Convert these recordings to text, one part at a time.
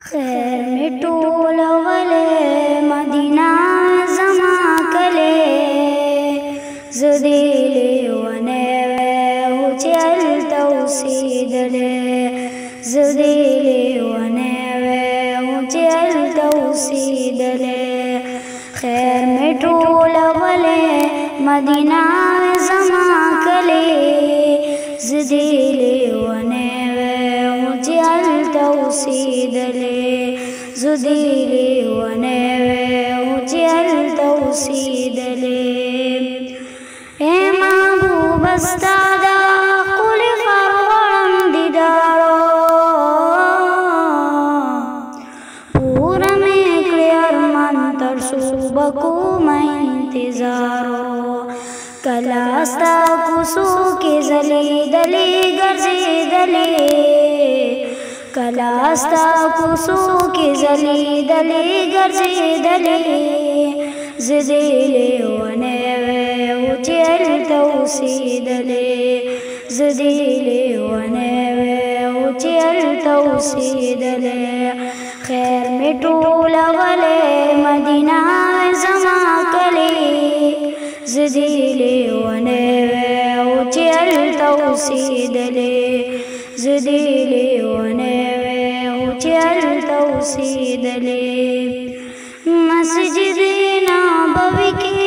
خیر می ټول غلې مدینه زما کلی زدی لیونه و چې هلته اوسېدلې زدی لیونه و چې هلته اوسېدلې خیر می ټول غلې مدینه زما کلی زدی لیونه اوسېدلې زدی لیونه و چې هلته اوسېدلې اے محبوب ستا د ښکلي ښار غواړم دیدارو پوره مې کړې ارمان تر څو به کومه انتظارو کله ستا کوڅو کې ځلېدلې ګرځېدلې کلا ستا کوڅو کې ځلېدلې ګرځېدلې زدی لیونه و چې هلته اوسېدلې زدی لیونه و چې هلته اوسېدلې خیر مې ټوله غلې مدینه زما کلی زدی لیونه و چې هلته اوسېدلې زدی لیونه و چې هلته اوسېدلې مسجد نبوي کې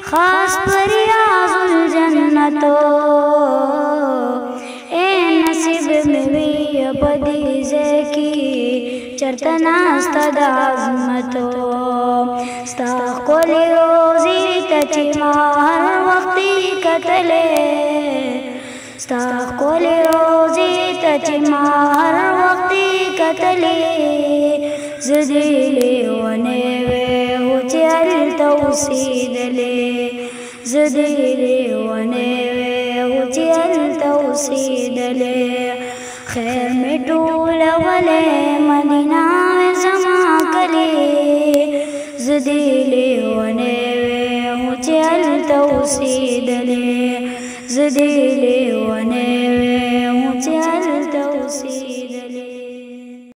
خاص پر ریاض الجنتو اے نصیب مې وي په دې ځای کې چرته ناسته د عظمتو ستا ښکلې روضې ته چې ما هر وختي کتلې ستا ښکلې روضې ته چې ما هر وختي کتلې زدی لیونه و چې هلته اوسېدلې زدی لیونه و چې هلته اوسېدلې خیر مې ټوله غلې مدینه زما کلی زدی لیونه و چې هلته اوسېدلې زدی لیونه و چې هلته اوسېدلې